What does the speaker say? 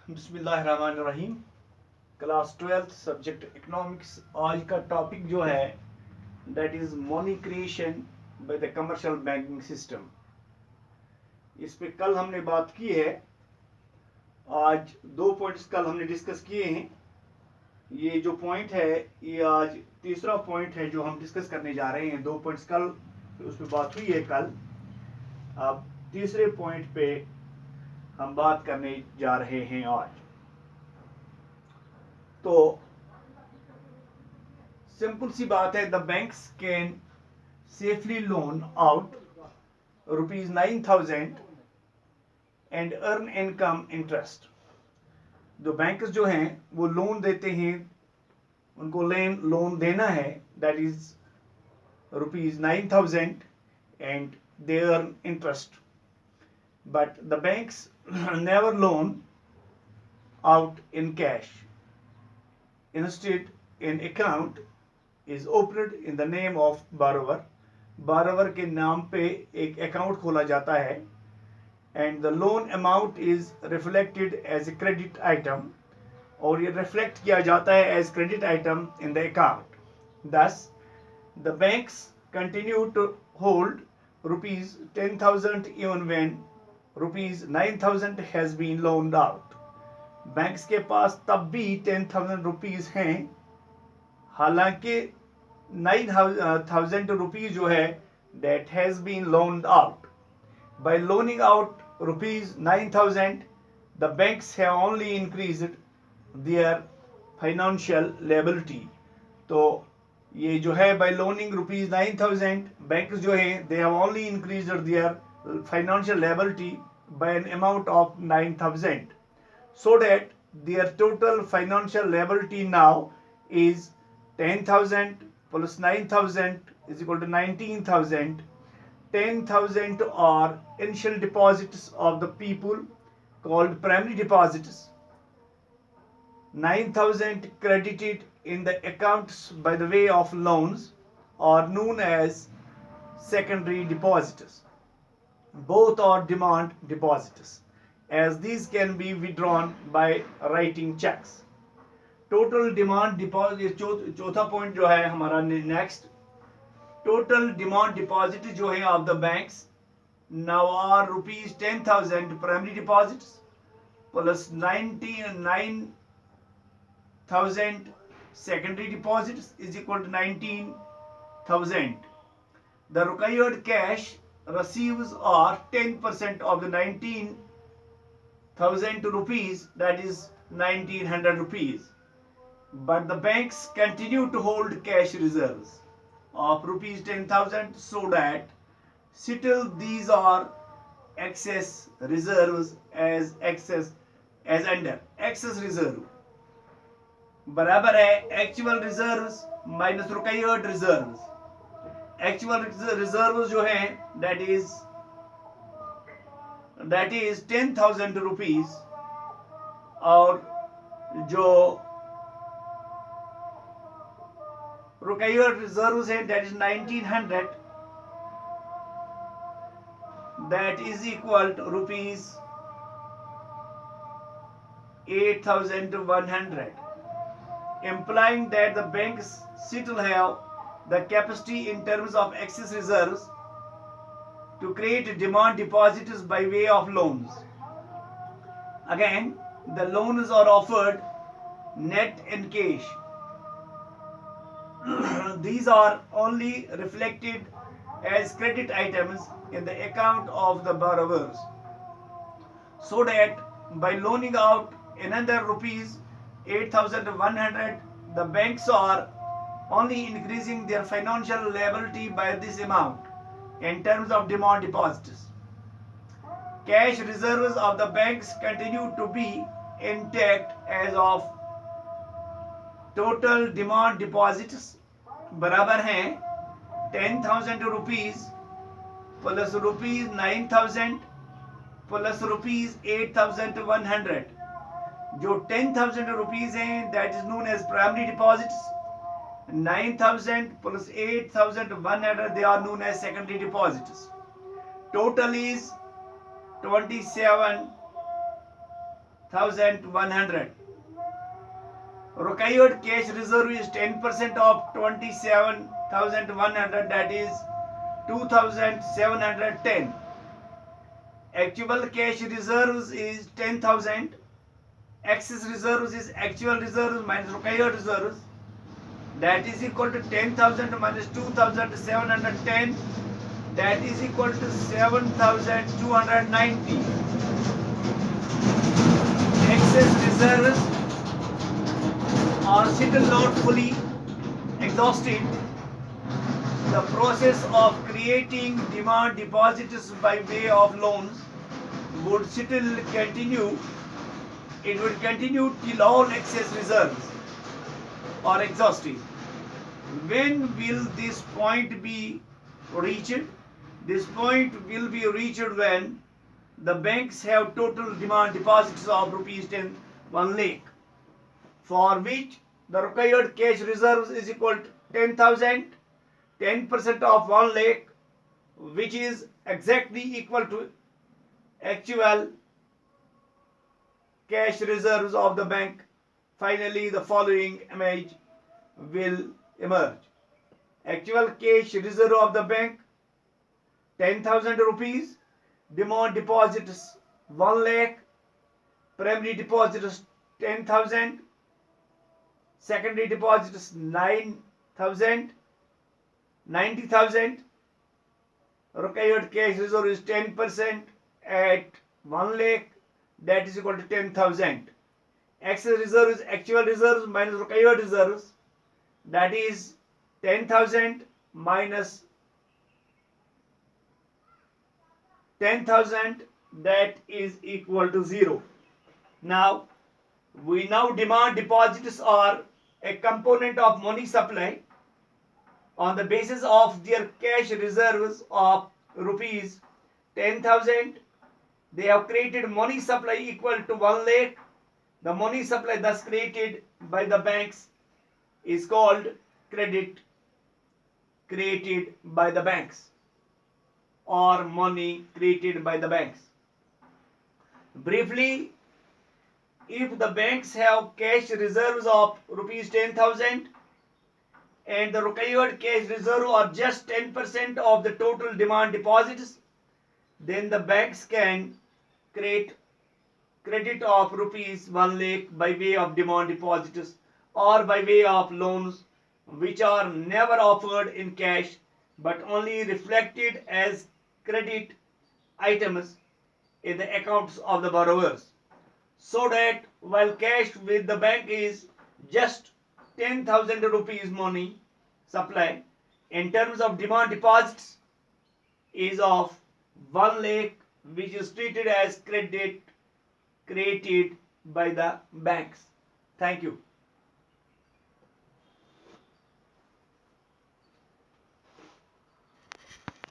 बिस्मिल्लाहिर्रहमानिर्रहीम। Class 12 subject economics. आज का टॉपिक जो है that is money creation by the commercial banking system. इस पे कल हमने बात की है। आज दो पॉइंट्स कल हमने डिस्कस किए हैं। ये जो पॉइंट है ये आज तीसरा पॉइंट है जो हम डिस्कस करने जा रहे हैं। दो पॉइंट्स कल उस पर बात हुई है कल। अब तीसरे पॉइंट पे हम बात करने जा रहे हैं आज। तो सिंपल सी बात है, the banks can safely loan out ₹9,000 and earn income interest. जो बैंक्स जो हैं वो लोन देते हैं, उनको लोन देना है, that is ₹9,000 and they earn interest. But the banks never loan out in cash. Instead, an account is opened in the name of borrower. Borrower के नाम पे एक अकाउंट खोला जाता है and the loan amount is reflected as a credit item, और ये reflect किया जाता है as credit item in the account. Thus, the banks continue to hold ₹10,000 even when ₹9,000 has been loaned out. Banks के पास तब भी ₹10,000 हैं, हालांकि ₹9,000 जो है that has been loaned out. By loaning out ₹9,000, the banks have only increased their financial liability. तो ये जो है by loaning ₹9,000, banks जो हैं they have only increased their financial liability by an amount of 9,000. So that their total financial liability now is 10,000 plus 9,000 is equal to 19,000. 10,000 are initial deposits of the people called primary deposits. 9,000 credited in the accounts by the way of loans are known as secondary deposits. Both are demand deposits, as these can be withdrawn by writing checks. Total demand deposit, चौथा point जो है हमारा next, total demand deposit जो है of the banks now are ₹10,000 primary deposits plus 9,000 secondary deposits is equal to 19,000. The required cash receives are 10% of the 19,000 rupees, that is 1,900 rupees. But the banks continue to hold cash reserves of ₹10,000 so that still these are excess reserves as under excess reserve बराबर है actual reserves minus required reserves. Actual reserves जो है that is 10,000 rupees, और जो required reserves है that is 1,900, that is equal to ₹8,100, implying that the banks still have the capacity in terms of excess reserves to create demand deposits by way of loans. Again, the loans are offered net in cash. These are only reflected as credit items in the account of the borrowers, so that by loaning out another ₹8,100, the banks are only increasing their financial liability by this amount in terms of demand deposits. Cash reserves of the banks continue to be intact as of total demand deposits बराबर हैं 10,000 rupees plus ₹9,000 plus ₹8,100. जो 10,000 rupees हैं that is known as primary deposits. 9,000 plus 8,100 they are known as secondary deposits. Total is 27 27,100. Required cash reserve is 10% of 27,100, that is 2,710. Actual cash reserves is 10,000. Excess reserves is actual reserves minus required reserves. That is equal to 10,000 minus 2,710. That is equal to 7,290. Excess reserves are still not fully exhausted. The process of creating demand deposits by way of loans would still continue. It would continue till all excess reserves are exhausted. When will this point be reached? This point will be reached when the banks have total demand deposits of rupees 1 lakh, for which the required cash reserves is equal to 10,000, 10% of 1 lakh, which is exactly equal to actual cash reserves of the bank. Finally, the following image will emerge. Actual cash reserve of the bank 10,000 rupees, demand deposits 1 lakh, primary deposits 10,000, secondary deposits 9,000, 90,000. Required cash reserve is 10% at 1 lakh, that is equal to 10,000. Excess reserve is actual reserves minus required reserves, that is 10,000 minus 10,000, that is equal to 0. Now demand deposits are a component of money supply. On the basis of their cash reserves of rupees 10,000, they have created money supply equal to 1 lakh. The money supply thus created by the banks is called credit created by the banks, or money created by the banks. Briefly, if the banks have cash reserves of rupees 10,000 and the required cash reserve are just 10% of the total demand deposits, then the banks can create credit of rupees 1 lakh by way of demand deposits or by way of loans, which are never offered in cash but only reflected as credit items in the accounts of the borrowers. So that while cash with the bank is just 10,000 rupees money supply, in terms of demand deposits is of 1 lakh, which is treated as credit created by the banks. Thank you.